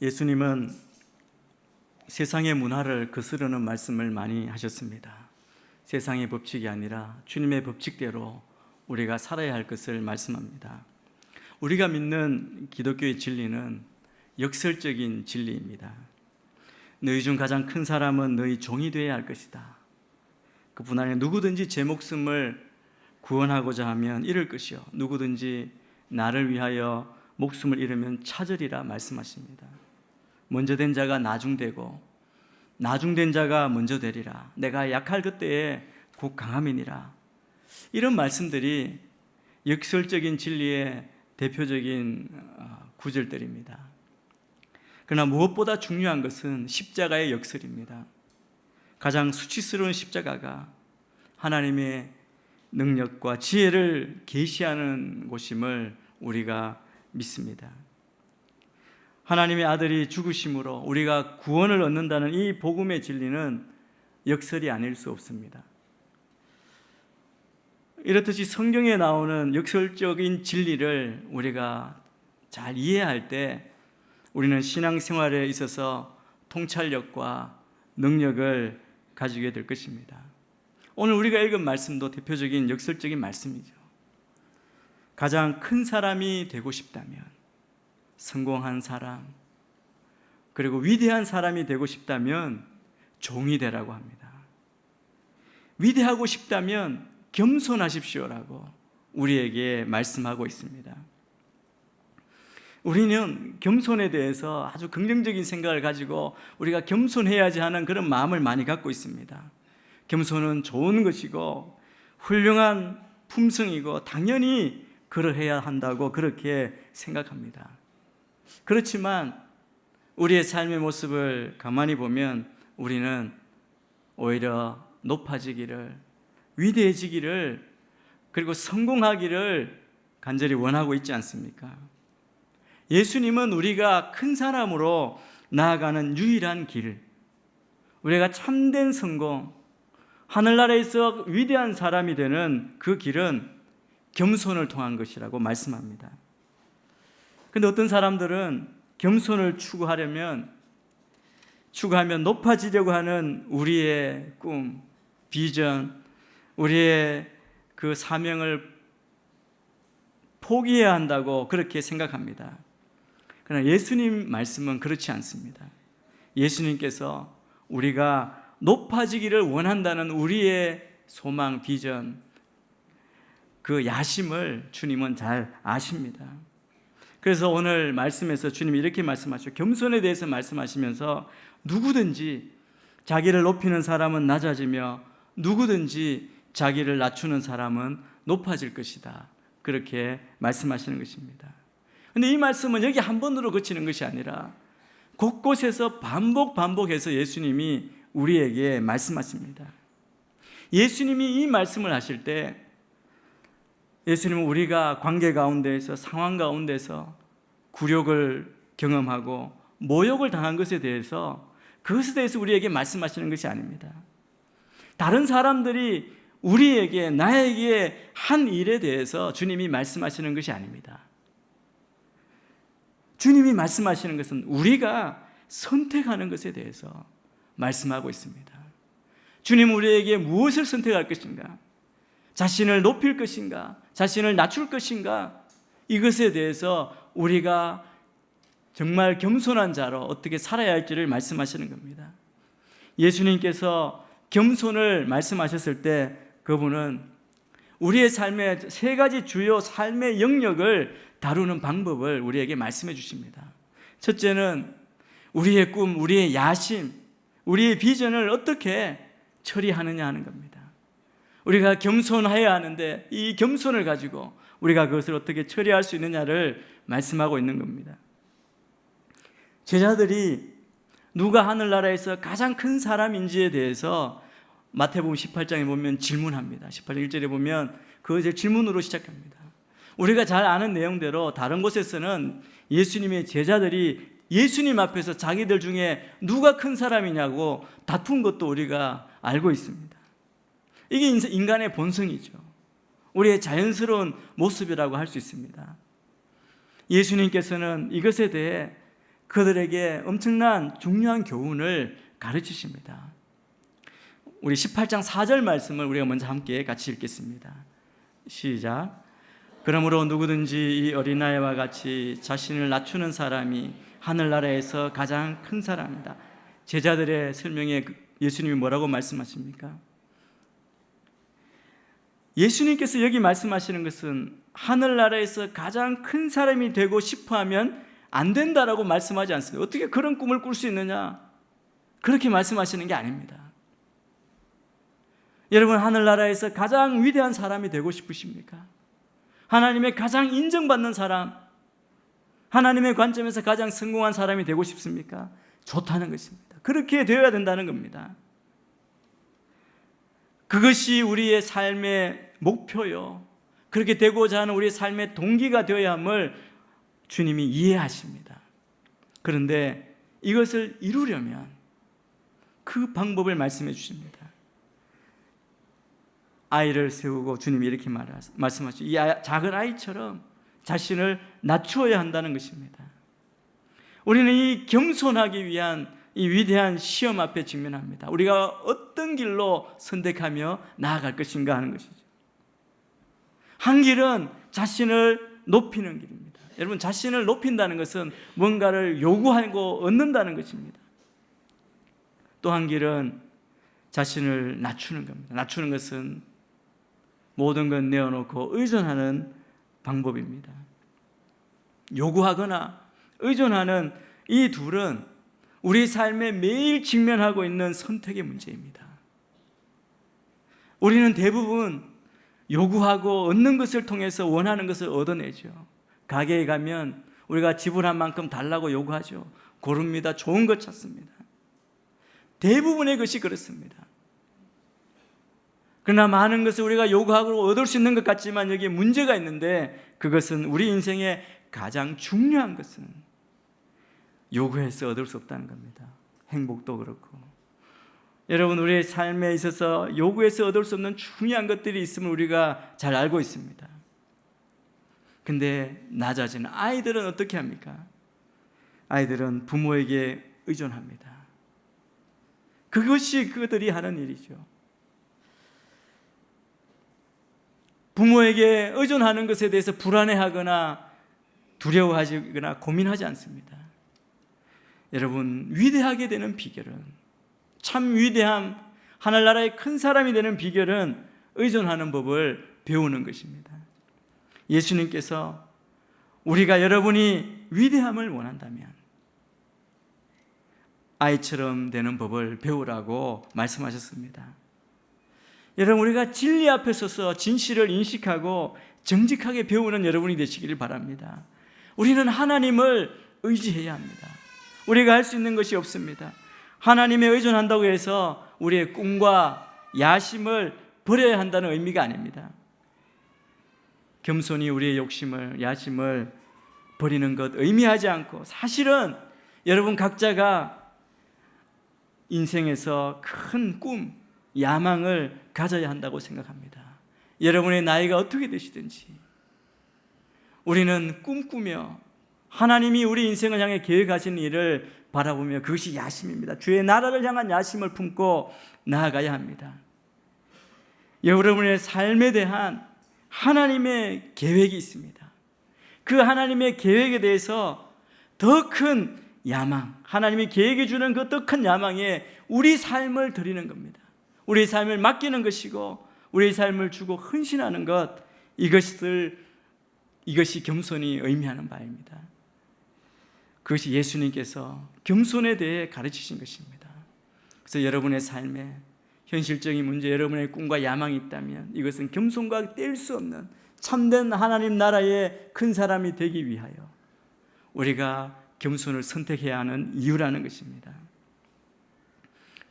예수님은 세상의 문화를 거스르는 말씀을 많이 하셨습니다. 세상의 법칙이 아니라 주님의 법칙대로 우리가 살아야 할 것을 말씀합니다. 우리가 믿는 기독교의 진리는 역설적인 진리입니다. 너희 중 가장 큰 사람은 너희 종이 되어야 할 것이다. 그뿐 아니라 누구든지 제 목숨을 구원하고자 하면 잃을 것이요 누구든지 나를 위하여 목숨을 잃으면 찾으리라 말씀하십니다. 먼저 된 자가 나중되고 나중된 자가 먼저 되리라. 내가 약할 그때에 곧 강함이니라. 이런 말씀들이 역설적인 진리의 대표적인 구절들입니다. 그러나 무엇보다 중요한 것은 십자가의 역설입니다. 가장 수치스러운 십자가가 하나님의 능력과 지혜를 계시하는 곳임을 우리가 믿습니다. 하나님의 아들이 죽으심으로 우리가 구원을 얻는다는 이 복음의 진리는 역설이 아닐 수 없습니다. 이렇듯이 성경에 나오는 역설적인 진리를 우리가 잘 이해할 때 우리는 신앙생활에 있어서 통찰력과 능력을 가지게 될 것입니다. 오늘 우리가 읽은 말씀도 대표적인 역설적인 말씀이죠. 가장 큰 사람이 되고 싶다면, 성공한 사람, 그리고 위대한 사람이 되고 싶다면 종이 되라고 합니다. 위대하고 싶다면 겸손하십시오라고 우리에게 말씀하고 있습니다. 우리는 겸손에 대해서 아주 긍정적인 생각을 가지고 우리가 겸손해야지 하는 그런 마음을 많이 갖고 있습니다. 겸손은 좋은 것이고 훌륭한 품성이고 당연히 그러해야 한다고 그렇게 생각합니다. 그렇지만 우리의 삶의 모습을 가만히 보면 우리는 오히려 높아지기를, 위대해지기를, 그리고 성공하기를 간절히 원하고 있지 않습니까? 예수님은 우리가 큰 사람으로 나아가는 유일한 길, 우리가 참된 성공, 하늘나라에서 위대한 사람이 되는 그 길은 겸손을 통한 것이라고 말씀합니다. 그런데 어떤 사람들은 겸손을 추구하면 높아지려고 하는 우리의 꿈, 비전, 우리의 그 사명을 포기해야 한다고 그렇게 생각합니다. 그러나 예수님 말씀은 그렇지 않습니다. 예수님께서 우리가 높아지기를 원한다는 우리의 소망, 비전, 그 야심을 주님은 잘 아십니다. 그래서 오늘 말씀에서 주님이 이렇게 말씀하시죠. 겸손에 대해서 말씀하시면서 누구든지 자기를 높이는 사람은 낮아지며 누구든지 자기를 낮추는 사람은 높아질 것이다. 그렇게 말씀하시는 것입니다. 그런데 이 말씀은 여기 한 번으로 그치는 것이 아니라 곳곳에서 반복해서 예수님이 우리에게 말씀하십니다. 예수님이 이 말씀을 하실 때 예수님은 우리가 관계 가운데에서, 상황 가운데서 굴욕을 경험하고 모욕을 당한 것에 대해서, 그것에 대해서 우리에게 말씀하시는 것이 아닙니다. 다른 사람들이 우리에게, 나에게 한 일에 대해서 주님이 말씀하시는 것이 아닙니다. 주님이 말씀하시는 것은 우리가 선택하는 것에 대해서 말씀하고 있습니다. 주님은 우리에게 무엇을 선택할 것인가? 자신을 높일 것인가? 자신을 낮출 것인가? 이것에 대해서 우리가 정말 겸손한 자로 어떻게 살아야 할지를 말씀하시는 겁니다. 예수님께서 겸손을 말씀하셨을 때 그분은 우리의 삶의 세 가지 주요 삶의 영역을 다루는 방법을 우리에게 말씀해 주십니다. 첫째는 우리의 꿈, 우리의 야심, 우리의 비전을 어떻게 처리하느냐 하는 겁니다. 우리가 겸손해야 하는데 이 겸손을 가지고 우리가 그것을 어떻게 처리할 수 있느냐를 말씀하고 있는 겁니다. 제자들이 누가 하늘나라에서 가장 큰 사람인지에 대해서 마태복음 18장에 보면 질문합니다. 18장 1절에 보면 그것을 질문으로 시작합니다. 우리가 잘 아는 내용대로 다른 곳에서는 예수님의 제자들이 예수님 앞에서 자기들 중에 누가 큰 사람이냐고 다툰 것도 우리가 알고 있습니다. 이게 인간의 본성이죠. 우리의 자연스러운 모습이라고 할 수 있습니다. 예수님께서는 이것에 대해 그들에게 엄청난 중요한 교훈을 가르치십니다. 우리 18장 4절 말씀을 우리가 먼저 함께 같이 읽겠습니다. 시작. 그러므로 누구든지 이 어린아이와 같이 자신을 낮추는 사람이 하늘나라에서 가장 큰 사람이다. 제자들의 설명에 예수님이 뭐라고 말씀하십니까? 예수님께서 여기 말씀하시는 것은 하늘나라에서 가장 큰 사람이 되고 싶어하면 안 된다라고 말씀하지 않습니다. 어떻게 그런 꿈을 꿀 수 있느냐? 그렇게 말씀하시는 게 아닙니다. 여러분, 하늘나라에서 가장 위대한 사람이 되고 싶으십니까? 하나님의 가장 인정받는 사람, 하나님의 관점에서 가장 성공한 사람이 되고 싶습니까? 좋다는 것입니다. 그렇게 되어야 된다는 겁니다. 그것이 우리의 삶의 목표요, 그렇게 되고자 하는 우리의 삶의 동기가 되어야 함을 주님이 이해하십니다. 그런데 이것을 이루려면 그 방법을 말씀해 주십니다. 아이를 세우고 주님이 이렇게 말씀하시죠. 이 작은 아이처럼 자신을 낮추어야 한다는 것입니다. 우리는 이 겸손하기 위한 이 위대한 시험 앞에 직면합니다. 우리가 어떤 길로 선택하며 나아갈 것인가 하는 것이죠. 한 길은 자신을 높이는 길입니다. 여러분, 자신을 높인다는 것은 뭔가를 요구하고 얻는다는 것입니다. 또 한 길은 자신을 낮추는 겁니다. 낮추는 것은 모든 것 내어놓고 의존하는 방법입니다. 요구하거나 의존하는 이 둘은 우리 삶에 매일 직면하고 있는 선택의 문제입니다. 우리는 대부분 요구하고 얻는 것을 통해서 원하는 것을 얻어내죠. 가게에 가면 우리가 지불한 만큼 달라고 요구하죠. 고릅니다. 좋은 것 찾습니다. 대부분의 것이 그렇습니다. 그러나 많은 것을 우리가 요구하고 얻을 수 있는 것 같지만 여기에 문제가 있는데, 그것은 우리 인생의 가장 중요한 것은 요구해서 얻을 수 없다는 겁니다. 행복도 그렇고. 여러분, 우리의 삶에 있어서 요구해서 얻을 수 없는 중요한 것들이 있음을 우리가 잘 알고 있습니다. 근데 낮아지는 아이들은 어떻게 합니까? 아이들은 부모에게 의존합니다. 그것이 그들이 하는 일이죠. 부모에게 의존하는 것에 대해서 불안해하거나 두려워하거나 고민하지 않습니다. 여러분, 위대하게 되는 비결은, 참 위대함, 하늘나라의 큰 사람이 되는 비결은 의존하는 법을 배우는 것입니다. 예수님께서 우리가 여러분이 위대함을 원한다면 아이처럼 되는 법을 배우라고 말씀하셨습니다. 여러분, 우리가 진리 앞에 서서 진실을 인식하고 정직하게 배우는 여러분이 되시기를 바랍니다. 우리는 하나님을 의지해야 합니다. 우리가 할 수 있는 것이 없습니다. 하나님에 의존한다고 해서 우리의 꿈과 야심을 버려야 한다는 의미가 아닙니다. 겸손히 우리의 욕심을, 야심을 버리는 것 의미하지 않고, 사실은 여러분 각자가 인생에서 큰 꿈, 야망을 가져야 한다고 생각합니다. 여러분의 나이가 어떻게 되시든지 우리는 꿈꾸며 하나님이 우리 인생을 향해 계획하신 일을 바라보며, 그것이 야심입니다. 주의 나라를 향한 야심을 품고 나아가야 합니다. 여러분의 삶에 대한 하나님의 계획이 있습니다. 그 하나님의 계획에 대해서 더 큰 야망, 하나님이 계획해 주는 그 더 큰 야망에 우리 삶을 드리는 겁니다. 우리 삶을 맡기는 것이고 우리 삶을 주고 헌신하는 것, 이것이 겸손이 의미하는 바입니다. 그것이 예수님께서 겸손에 대해 가르치신 것입니다. 그래서 여러분의 삶에 현실적인 문제, 여러분의 꿈과 야망이 있다면 이것은 겸손과 뗄 수 없는 참된 하나님 나라의 큰 사람이 되기 위하여 우리가 겸손을 선택해야 하는 이유라는 것입니다.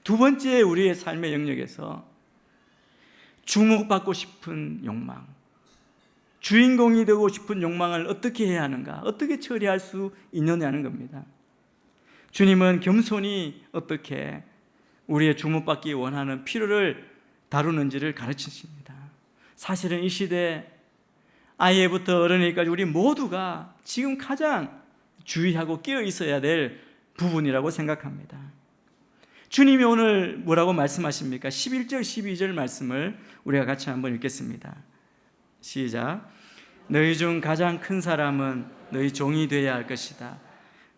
두 번째, 우리의 삶의 영역에서 주목받고 싶은 욕망, 주인공이 되고 싶은 욕망을 어떻게 해야 하는가, 어떻게 처리할 수 있느냐는 겁니다. 주님은 겸손히 어떻게 우리의 주목받기 원하는 필요를 다루는지를 가르치십니다. 사실은 이 시대 아이부터 어른이까지 우리 모두가 지금 가장 주의하고 깨어 있어야 될 부분이라고 생각합니다. 주님이 오늘 뭐라고 말씀하십니까? 11절 12절 말씀을 우리가 같이 한번 읽겠습니다. 시작. 너희 중 가장 큰 사람은 너희 종이 되어야 할 것이다.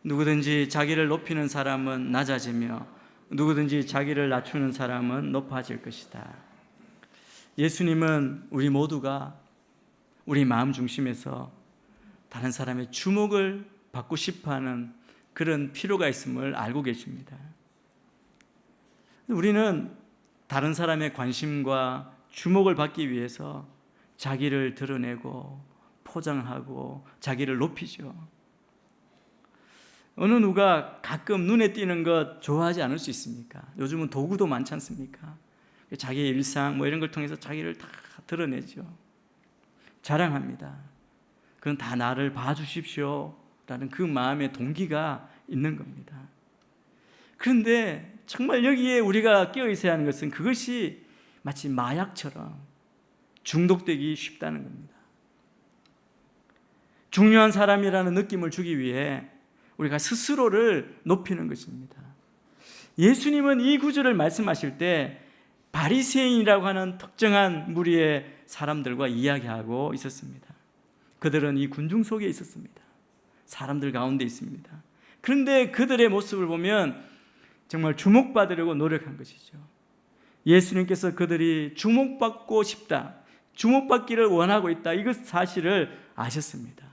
누구든지 자기를 높이는 사람은 낮아지며 누구든지 자기를 낮추는 사람은 높아질 것이다. 예수님은 우리 모두가 우리 마음 중심에서 다른 사람의 주목을 받고 싶어하는 그런 필요가 있음을 알고 계십니다. 우리는 다른 사람의 관심과 주목을 받기 위해서 자기를 드러내고 포장하고 자기를 높이죠. 어느 누가 가끔 눈에 띄는 것 좋아하지 않을 수 있습니까? 요즘은 도구도 많지 않습니까? 자기의 일상 이런 걸 통해서 자기를 다 드러내죠. 자랑합니다. 그건 다 나를 봐주십시오 라는 그 마음의 동기가 있는 겁니다. 그런데 정말 여기에 우리가 깨어 있어야 하는 것은 그것이 마치 마약처럼 중독되기 쉽다는 겁니다. 중요한 사람이라는 느낌을 주기 위해 우리가 스스로를 높이는 것입니다. 예수님은 이 구절을 말씀하실 때 바리새인이라고 하는 특정한 무리의 사람들과 이야기하고 있었습니다. 그들은 이 군중 속에 있었습니다. 사람들 가운데 있습니다. 그런데 그들의 모습을 보면 정말 주목받으려고 노력한 것이죠. 예수님께서 그들이 주목받고 싶다, 주목받기를 원하고 있다, 이것 사실을 아셨습니다.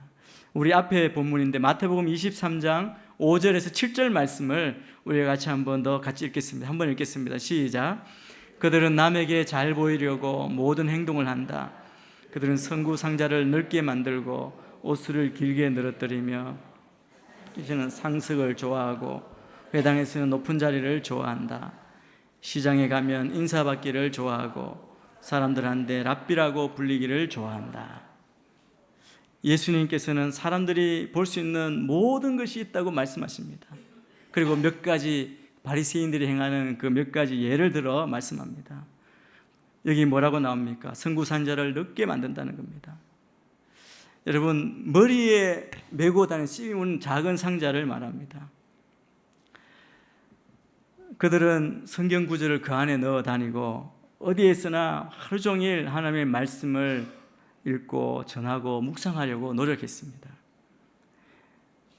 우리 앞에 본문인데 마태복음 23장 5절에서 7절 말씀을 우리가 같이 한번 더 같이 읽겠습니다. 한번 읽겠습니다. 시작. 그들은 남에게 잘 보이려고 모든 행동을 한다. 그들은 성구 상자를 넓게 만들고 옷을 길게 늘어뜨리며 이제는 상석을 좋아하고 회당에서는 높은 자리를 좋아한다. 시장에 가면 인사받기를 좋아하고 사람들한테 랍비라고 불리기를 좋아한다. 예수님께서는 사람들이 볼 수 있는 모든 것이 있다고 말씀하십니다. 그리고 몇 가지 바리새인들이 행하는 그 몇 가지 예를 들어 말씀합니다. 여기 뭐라고 나옵니까? 성구산자를 넓게 만든다는 겁니다. 여러분, 머리에 메고 다니는 씌운 작은 상자를 말합니다. 그들은 성경 구절을 그 안에 넣어 다니고 어디에서나 하루 종일 하나님의 말씀을 읽고 전하고 묵상하려고 노력했습니다.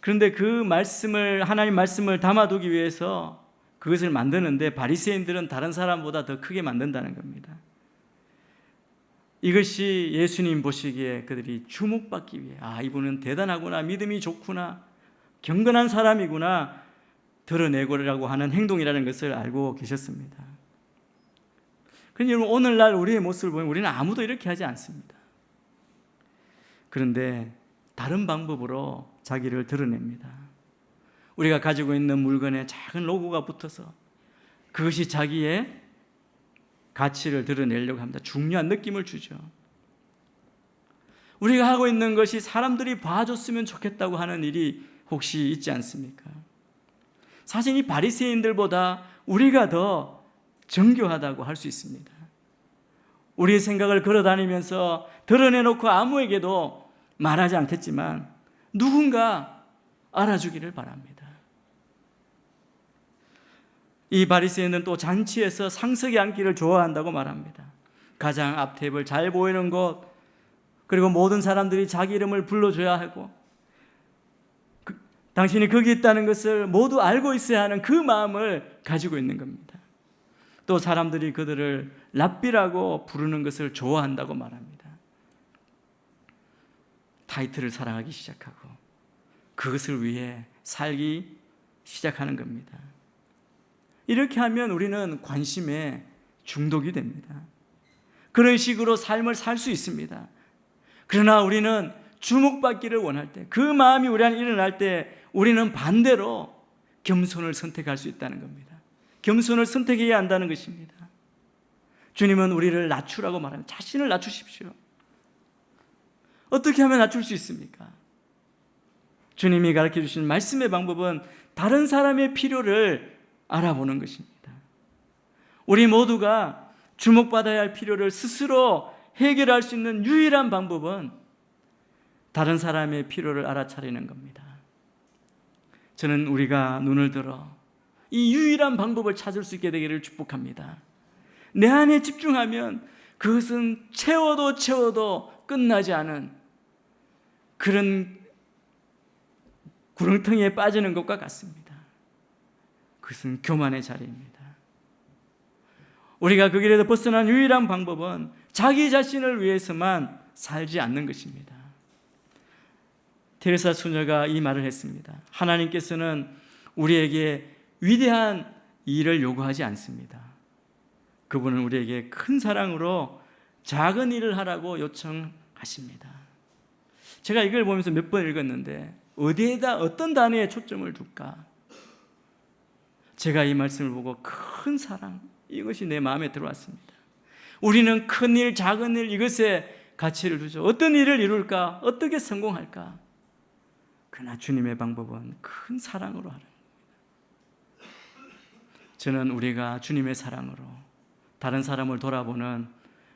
그런데 그 말씀을, 하나님 말씀을 담아두기 위해서 그것을 만드는데 바리새인들은 다른 사람보다 더 크게 만든다는 겁니다. 이것이 예수님 보시기에 그들이 주목받기 위해, 이분은 대단하구나, 믿음이 좋구나, 경건한 사람이구나 드러내고라고 하는 행동이라는 것을 알고 계셨습니다. 그런데 여러분, 오늘날 우리의 모습을 보면 우리는 아무도 이렇게 하지 않습니다. 그런데 다른 방법으로 자기를 드러냅니다. 우리가 가지고 있는 물건에 작은 로고가 붙어서 그것이 자기의 가치를 드러내려고 합니다. 중요한 느낌을 주죠. 우리가 하고 있는 것이 사람들이 봐줬으면 좋겠다고 하는 일이 혹시 있지 않습니까? 사실 이 바리새인들보다 우리가 더 정교하다고 할 수 있습니다. 우리의 생각을 걸어다니면서 드러내놓고 아무에게도 말하지 않겠지만 누군가 알아주기를 바랍니다. 이 바리새인은 또 잔치에서 상석에 앉기를 좋아한다고 말합니다. 가장 앞 테이블 잘 보이는 곳, 그리고 모든 사람들이 자기 이름을 불러줘야 하고 당신이 거기 있다는 것을 모두 알고 있어야 하는 그 마음을 가지고 있는 겁니다. 또 사람들이 그들을 랍비라고 부르는 것을 좋아한다고 말합니다. 타이틀을 사랑하기 시작하고 그것을 위해 살기 시작하는 겁니다. 이렇게 하면 우리는 관심에 중독이 됩니다. 그런 식으로 삶을 살 수 있습니다. 그러나 우리는 주목받기를 원할 때, 그 마음이 우리 안에 일어날 때 우리는 반대로 겸손을 선택할 수 있다는 겁니다. 겸손을 선택해야 한다는 것입니다. 주님은 우리를 낮추라고 말합니다. 자신을 낮추십시오. 어떻게 하면 낮출 수 있습니까? 주님이 가르쳐 주신 말씀의 방법은 다른 사람의 필요를 알아보는 것입니다. 우리 모두가 주목받아야 할 필요를 스스로 해결할 수 있는 유일한 방법은 다른 사람의 필요를 알아차리는 겁니다. 저는 우리가 눈을 들어 이 유일한 방법을 찾을 수 있게 되기를 축복합니다. 내 안에 집중하면 그것은 채워도 끝나지 않은 그런 구렁텅이에 빠지는 것과 같습니다. 그것은 교만의 자리입니다. 우리가 그 길에서 벗어난 유일한 방법은 자기 자신을 위해서만 살지 않는 것입니다. 테레사 수녀가 이 말을 했습니다. 하나님께서는 우리에게 위대한 일을 요구하지 않습니다. 그분은 우리에게 큰 사랑으로 작은 일을 하라고 요청하십니다. 제가 이걸 보면서 몇 번 읽었는데 어디에다 어떤 단어에 초점을 둘까? 제가 이 말씀을 보고 큰 사랑, 이것이 내 마음에 들어왔습니다. 우리는 큰 일, 작은 일 이것에 가치를 두죠. 어떤 일을 이룰까? 어떻게 성공할까? 그러나 주님의 방법은 큰 사랑으로 하는 겁니다. 저는 우리가 주님의 사랑으로 다른 사람을 돌아보는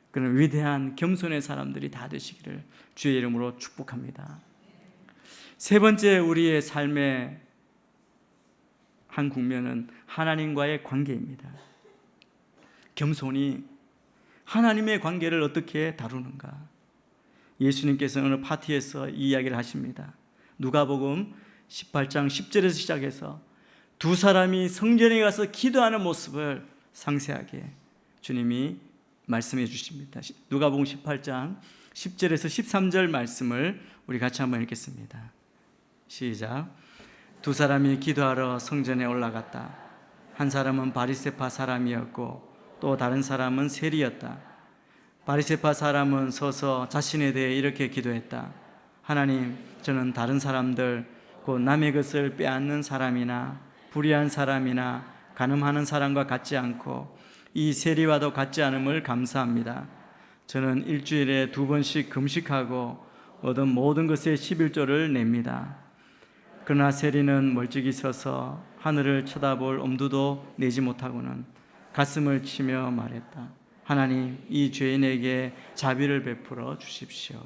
그런 위대한 겸손의 사람들이 다 되시기를 주의 이름으로 축복합니다. 세 번째, 우리의 삶의 한 국면은 하나님과의 관계입니다. 겸손이 하나님의 관계를 어떻게 다루는가? 예수님께서 어느 파티에서 이 이야기를 하십니다. 누가복음 18장 10절에서 시작해서 두 사람이 성전에 가서 기도하는 모습을 상세하게 주님이 말씀해 주십니다. 누가복음 18장 10절에서 13절 말씀을 우리 같이 한번 읽겠습니다. 시작. 두 사람이 기도하러 성전에 올라갔다. 한 사람은 바리새파 사람이었고 또 다른 사람은 세리였다. 바리새파 사람은 서서 자신에 대해 이렇게 기도했다. 하나님, 저는 다른 사람들, 곧 남의 것을 빼앗는 사람이나 불의한 사람이나 간음하는 사람과 같지 않고 이 세리와도 같지 않음을 감사합니다. 저는 일주일에 2번씩 금식하고 얻은 모든 것의 11조를 냅니다. 그러나 세리는 멀찍이 서서 하늘을 쳐다볼 엄두도 내지 못하고는 가슴을 치며 말했다. 하나님, 이 죄인에게 자비를 베풀어 주십시오.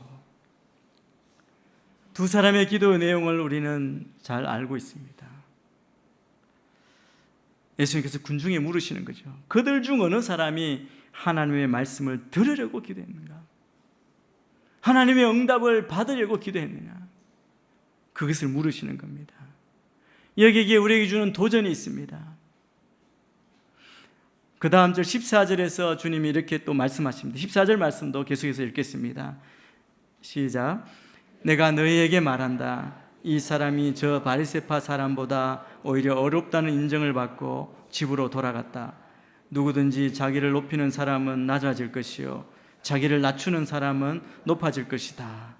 두 사람의 기도의 내용을 우리는 잘 알고 있습니다. 예수님께서 군중에 물으시는 거죠. 그들 중 어느 사람이 하나님의 말씀을 들으려고 기도했는가? 하나님의 응답을 받으려고 기도했느냐? 그것을 물으시는 겁니다. 여기에 우리에게 주는 도전이 있습니다. 그 다음 절 14절에서 주님이 이렇게 또 말씀하십니다. 14절 말씀도 계속해서 읽겠습니다. 시작. 내가 너희에게 말한다. 이 사람이 저 바리새파 사람보다 오히려 어렵다는 인정을 받고 집으로 돌아갔다. 누구든지 자기를 높이는 사람은 낮아질 것이요 자기를 낮추는 사람은 높아질 것이다.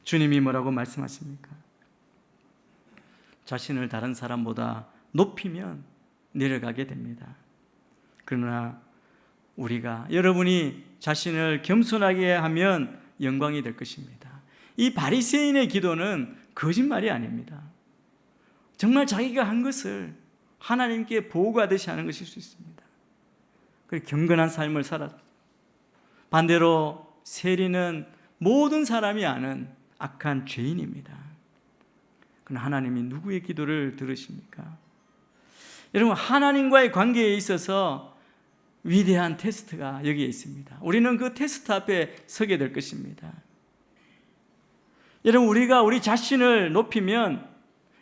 주님이 뭐라고 말씀하십니까? 자신을 다른 사람보다 높이면 내려가게 됩니다. 그러나 우리가, 여러분이 자신을 겸손하게 하면 영광이 될 것입니다. 이 바리새인의 기도는 거짓말이 아닙니다. 정말 자기가 한 것을 하나님께 보고하듯이 하는 것일 수 있습니다. 그리고 경건한 삶을 살았죠. 반대로 세리는 모든 사람이 아는 악한 죄인입니다. 그러나 하나님이 누구의 기도를 들으십니까? 여러분, 하나님과의 관계에 있어서 위대한 테스트가 여기에 있습니다. 우리는 그 테스트 앞에 서게 될 것입니다. 여러분, 우리가 우리 자신을 높이면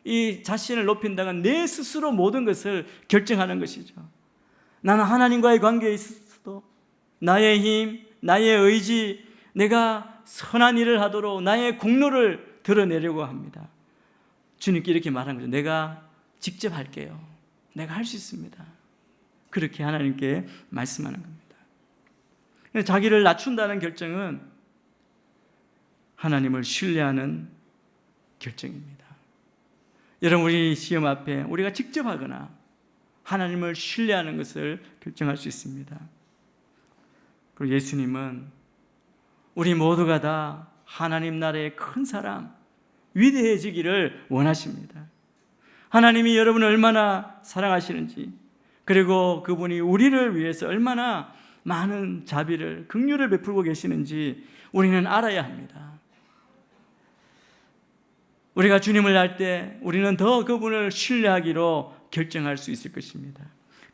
이 자신을 높인다는 건 내 스스로 모든 것을 결정하는 것이죠. 나는 하나님과의 관계에 있어서도 나의 힘, 나의 의지, 내가 선한 일을 하도록 나의 공로를 드러내려고 합니다. 주님께 이렇게 말한 거죠. 내가 직접 할게요. 내가 할 수 있습니다. 그렇게 하나님께 말씀하는 겁니다. 자기를 낮춘다는 결정은 하나님을 신뢰하는 결정입니다. 여러분, 우리 시험 앞에 우리가 직접 하거나 하나님을 신뢰하는 것을 결정할 수 있습니다. 그리고 예수님은 우리 모두가 다 하나님 나라의 큰 사람, 위대해지기를 원하십니다. 하나님이 여러분을 얼마나 사랑하시는지, 그리고 그분이 우리를 위해서 얼마나 많은 자비를, 긍휼을 베풀고 계시는지 우리는 알아야 합니다. 우리가 주님을 알 때 우리는 더 그분을 신뢰하기로 결정할 수 있을 것입니다.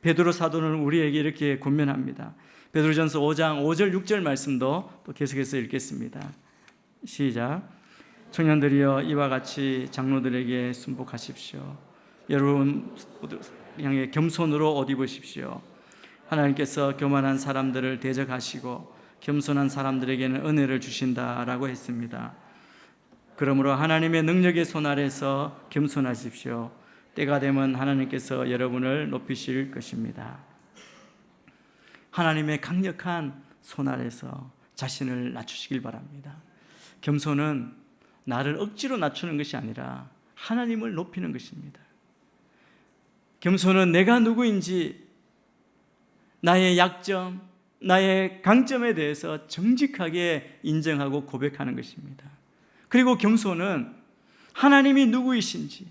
베드로 사도는 우리에게 이렇게 권면합니다. 베드로전서 5장 5절 6절 말씀도 또 계속해서 읽겠습니다. 시작. 청년들이여 이와 같이 장로들에게 순복하십시오. 여러분 향해 겸손으로 옷 입으십시오. 하나님께서 교만한 사람들을 대적하시고 겸손한 사람들에게는 은혜를 주신다라고 했습니다. 그러므로 하나님의 능력의 손 아래서 겸손하십시오. 때가 되면 하나님께서 여러분을 높이실 것입니다. 하나님의 강력한 손 아래서 자신을 낮추시길 바랍니다. 겸손은 나를 억지로 낮추는 것이 아니라 하나님을 높이는 것입니다. 겸손은 내가 누구인지, 나의 약점, 나의 강점에 대해서 정직하게 인정하고 고백하는 것입니다. 그리고 겸손은 하나님이 누구이신지,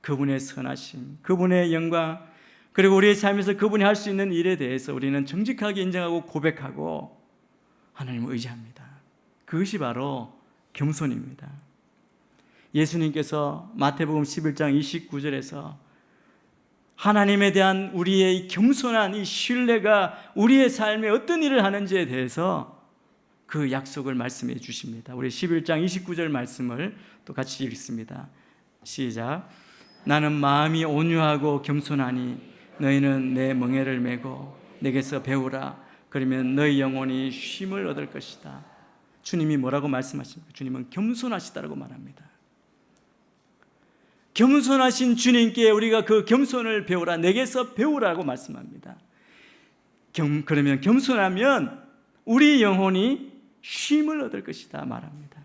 그분의 선하심, 그분의 영광, 그리고 우리의 삶에서 그분이 할 수 있는 일에 대해서 우리는 정직하게 인정하고 고백하고 하나님을 의지합니다. 그것이 바로 겸손입니다. 예수님께서 마태복음 11장 29절에서 하나님에 대한 우리의 이 겸손한 이 신뢰가 우리의 삶에 어떤 일을 하는지에 대해서 그 약속을 말씀해 주십니다. 우리 11장 29절 말씀을 또 같이 읽습니다. 시작. 나는 마음이 온유하고 겸손하니 너희는 내 멍에를 메고 내게서 배우라. 그러면 너희 영혼이 쉼을 얻을 것이다. 주님이 뭐라고 말씀하십니까? 주님은 겸손하시다라고 말합니다. 겸손하신 주님께 우리가 그 겸손을 배우라, 내게서 배우라고 말씀합니다. 그러면 겸손하면 우리 영혼이 쉼을 얻을 것이다 말합니다.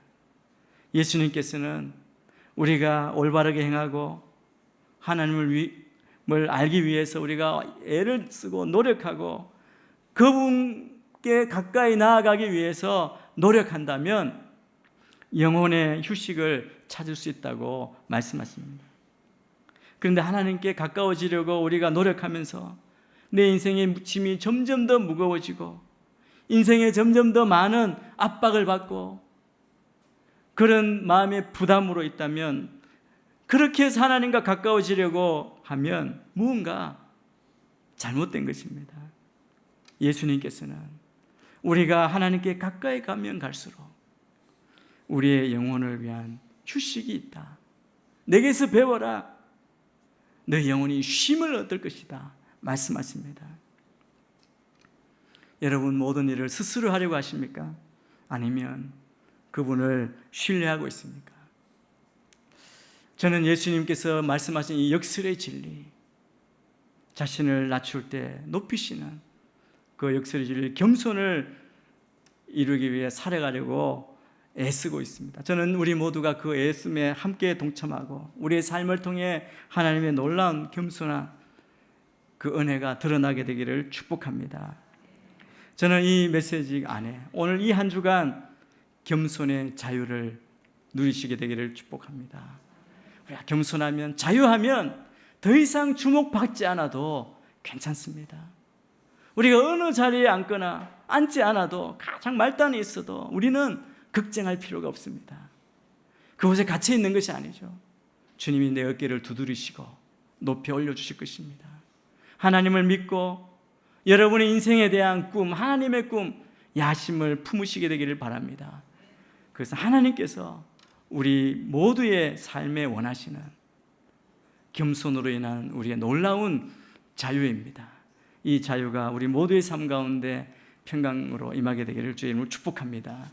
예수님께서는 우리가 올바르게 행하고 하나님을 알기 위해서 우리가 애를 쓰고 노력하고 그분께 가까이 나아가기 위해서 노력한다면 영혼의 휴식을 찾을 수 있다고 말씀하십니다. 그런데 하나님께 가까워지려고 우리가 노력하면서 내 인생의 짐이 점점 더 무거워지고 인생에 점점 더 많은 압박을 받고 그런 마음의 부담으로 있다면, 그렇게 해서 하나님과 가까워지려고 하면 무언가 잘못된 것입니다. 예수님께서는 우리가 하나님께 가까이 가면 갈수록 우리의 영혼을 위한 휴식이 있다. 내게서 배워라. 너 영혼이 쉼을 얻을 것이다 말씀하십니다. 여러분 모든 일을 스스로 하려고 하십니까? 아니면 그분을 신뢰하고 있습니까? 저는 예수님께서 말씀하신 이 역설의 진리, 자신을 낮출 때 높이시는 그 역설의 진리, 겸손을 이루기 위해 살아가려고 애쓰고 있습니다. 저는 우리 모두가 그 애씀에 함께 동참하고 우리의 삶을 통해 하나님의 놀라운 겸손한 그 은혜가 드러나게 되기를 축복합니다. 저는 이 메시지 안에 오늘 이 한 주간 겸손의 자유를 누리시게 되기를 축복합니다. 우리가 겸손하면, 자유하면 더 이상 주목받지 않아도 괜찮습니다. 우리가 어느 자리에 앉거나 앉지 않아도 가장 말단에 있어도 우리는 걱정할 필요가 없습니다. 그곳에 갇혀 있는 것이 아니죠. 주님이 내 어깨를 두드리시고 높이 올려주실 것입니다. 하나님을 믿고 여러분의 인생에 대한 꿈, 하나님의 꿈, 야심을 품으시게 되기를 바랍니다. 그래서 하나님께서 우리 모두의 삶에 원하시는 겸손으로 인한 우리의 놀라운 자유입니다. 이 자유가 우리 모두의 삶 가운데 평강으로 임하게 되기를 주의 이름으로 축복합니다.